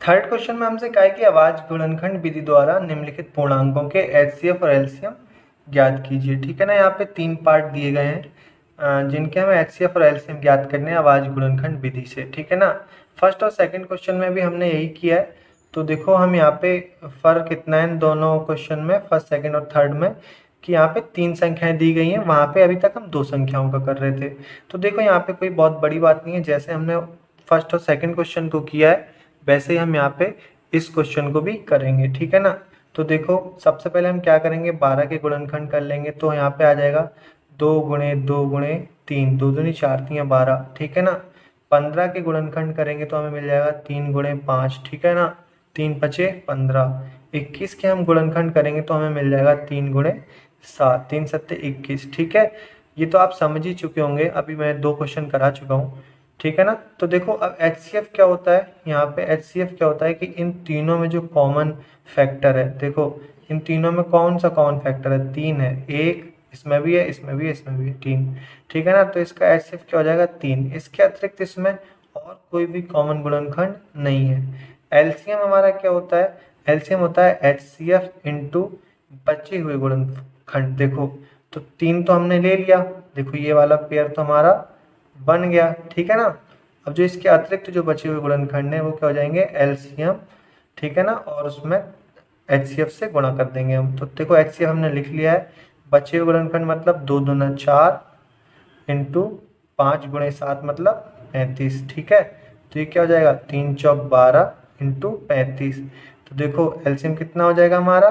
Third question में हमसे कहा है कि अभाज्य गुणनखंड विधि द्वारा निम्नलिखित पूर्णांकों के एचसीएफ और एलसीएम ज्ञात कीजिए। ठीक है ना, यहाँ पे 3 पार्ट दिए गए हैं जिनके हमें एचसीएफ और एलसीएम ज्ञात करने हैं अभाज्य गुणनखंड विधि से। ठीक है ना, फर्स्ट और सेकंड क्वेश्चन में भी हमने यही किया है। तो देखो हम यहाँ पे फर्क कितना है इन दोनों क्वेश्चन में, फर्स्ट सेकंड और थर्ड में, कि यहाँ पे 3 संख्याएं दी गई हैं, वहाँ पे अभी तक हम 2 संख्याओं का कर रहे थे। तो देखो यहाँ पे कोई बहुत बड़ी बात नहीं है, जैसे हमने फर्स्ट और सेकंड क्वेश्चन को किया है वैसे ही हम यहाँ पे इस क्वेश्चन को भी करेंगे। ठीक है ना, तो देखो सबसे पहले हम क्या करेंगे, 12 के गुणनखंड कर लेंगे। तो यहाँ पे आ जाएगा 2 गुणे 2 गुणे 3, 2 दूनी 4 3 12। ठीक है ना, 15 के गुणनखंड करेंगे तो हमें मिल जाएगा 3 गुणे 5। ठीक है ना, 3 पचे 15। 21 के हम गुणनखंड करेंगे तो हमें मिल जाएगा 3 गुणे 7, 3 सत्ते 21। ठीक है, ये तो आप समझ ही चुके होंगे, अभी मैं 2 क्वेश्चन करा चुका हूँ। ठीक है ना, तो देखो अब एचसीएफ क्या होता है, यहाँ पे एचसीएफ क्या होता है कि इन तीनों में जो कॉमन फैक्टर है, देखो इन तीनों में कौन सा कॉमन फैक्टर है, 3 है, एक इसमें भी है, इसमें भी है, इसमें भी है, 3। ठीक है ना, तो इसका एचसीएफ क्या हो जाएगा 3। इसके अतिरिक्त इसमें और कोई भी कॉमन गुणनखंड नहीं है। एलसीएम हमारा क्या होता है, एलसीएम होता है एचसीएफ इंटू बचे हुए गुणनखंड। देखो तो 3 तो हमने ले लिया, देखो ये वाला पेयर तो हमारा बन गया। ठीक है ना, अब जो इसके अतिरिक्त जो बचे हुए गुणनखंड हैं वो क्या हो जाएंगे, एलसीएम। ठीक है ना, और उसमें एचसीएफ से गुणा कर देंगे हम। तो देखो एचसीएफ हमने लिख लिया है, बचे हुए गुणनखंड मतलब 2 दूना 4 इंटू 5 गुणे 7 मतलब 35। ठीक है, तो ये क्या हो जाएगा 3 चौक 12 इंटू 35। तो देखो एलसीएम कितना हो जाएगा हमारा,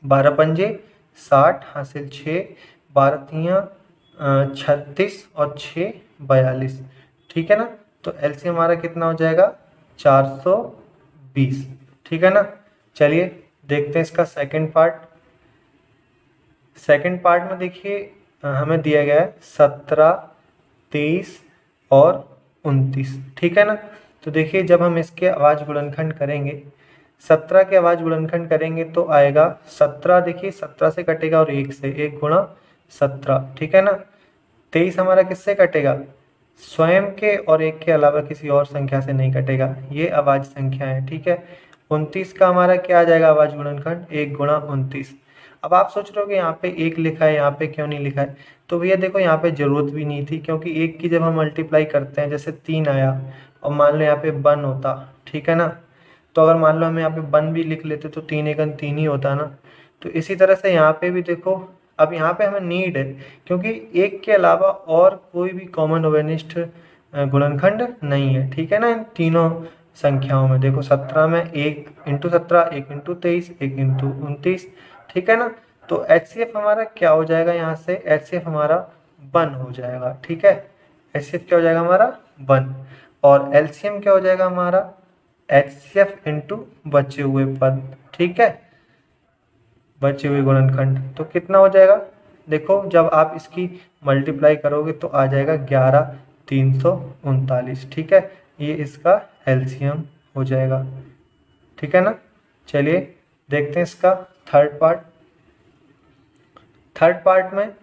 12 पंजे 60 हासिल 6, 12 तियाँ 36 और 6 42। ठीक है ना, तो एलसीएम हमारा कितना हो जाएगा 420। ठीक है ना, चलिए देखते हैं इसका सेकंड पार्ट। सेकंड पार्ट में देखिए हमें दिया गया है 17, 23 और 29। ठीक है ना, तो देखिए जब हम इसके अभाज्य गुणनखंड करेंगे, 17 के अभाज्य गुणनखंड करेंगे तो आएगा 17, देखिए 17 से कटेगा और 1 से, 1 गुणा 17। ठीक है ना, 23 हमारा किससे कटेगा, स्वयं के और 1 के अलावा किसी और संख्या से नहीं कटेगा, ये अभाज्य संख्या है। ठीक है, 29 का हमारा क्या आ जाएगा अभाज्य गुणनखंड, 1 गुणा 29। अब आप सोच रहे हो कि यहाँ पे 1 लिखा है, यहाँ पे क्यों नहीं लिखा है, तो भैया देखो यहाँ पे जरूरत भी नहीं थी, क्योंकि 1 की जब हम मल्टीप्लाई करते हैं, जैसे 3 आया और मान लो यहाँ पे 1 होता। ठीक है ना, तो अगर मान लो हम यहाँ पे 1 भी लिख लेते तो 3 एकन 3 ही होता ना। तो इसी तरह से यहाँ पे भी देखो, अब यहाँ पे हमें नीड है, क्योंकि 1 के अलावा और कोई भी कॉमन ओवेनिष्ठ गुणनखंड नहीं है। ठीक है ना, इन तीनों संख्याओं में देखो 17 में 1 इंटू 17, 1 इंटू 23, 1 इंटू 29। ठीक है ना, तो एचसीएफ हमारा क्या हो जाएगा, यहाँ से एचसीएफ हमारा 1 हो जाएगा। ठीक है, एचसीएफ क्या हो जाएगा हमारा 1, और एलसीएम क्या हो जाएगा हमारा एचसीएफ इंटू बचे हुए पद। ठीक है, बचे हुए गुणनखंड तो कितना हो जाएगा, देखो जब आप इसकी मल्टीप्लाई करोगे तो आ जाएगा 11,339। ठीक है, ये इसका एलसीएम हो जाएगा। ठीक है ना, चलिए देखते हैं इसका थर्ड पार्ट। थर्ड पार्ट में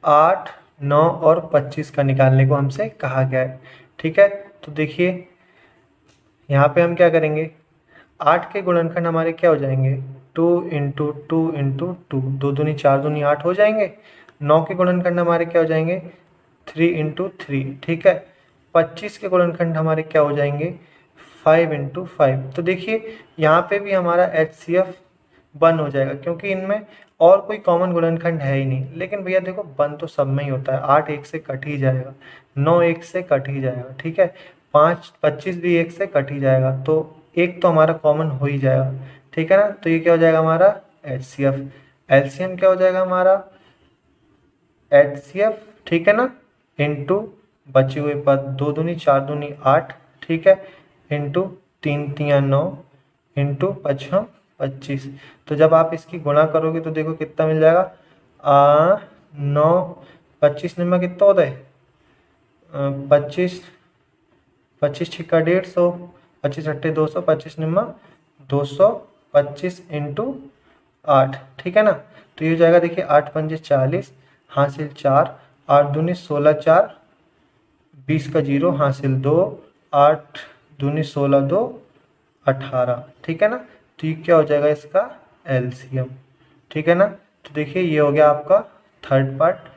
8, 9 और 25 का निकालने को हमसे कहा गया है। ठीक है, तो देखिए यहाँ पे हम क्या करेंगे, 8 के गुणनखंड हमारे क्या हो जाएंगे, 2 इंटू 2 इंटू 2, 2 दूनी 4 दूनी 8 हो जाएंगे। 9 के गुणनखंड हमारे क्या हो जाएंगे, 3 इंटू 3। ठीक है, 25 के गुणनखंड हमारे क्या हो जाएंगे, 5 इंटू 5। तो देखिए यहाँ पे भी हमारा एचसीएफ 1 हो जाएगा, क्योंकि इनमें और कोई कॉमन गुणनखंड है ही नहीं। लेकिन भैया देखो 1 तो सब में ही होता है, 8 1 से कट ही जाएगा, 9 1 से कट ही जाएगा। ठीक है, 25 भी 1 से कट ही जाएगा, तो 1 तो हमारा कॉमन हो ही जाएगा। ठीक है ना, तो ये क्या हो जाएगा हमारा एचसीएफ। एलसीएम क्या हो जाएगा हमारा एचसीएफ, ठीक है ना, इंटू बचे हुए पद, 2 दूनी 4 दूनी 8। ठीक है, इंटू 3 तियाँ 9 इंटू 5 25। तो जब आप इसकी गुणा करोगे तो देखो कितना मिल जाएगा, 9 25 निम्मा कितना होता है, 25 25 छिक्का 150, 25 अट्ठे 200, 25 निम्मा 225 इंटू 8। ठीक है ना, तो ये हो जाएगा देखिए 8 पंजे 40 हासिल 4, 8 दूनी 16 4 20 का 0 हासिल 2, 8 दूनी 16 2 18, ठीक है ना। तो ये क्या हो जाएगा इसका एलसीएम, ठीक है ना। तो देखिए ये हो गया आपका थर्ड पार्ट।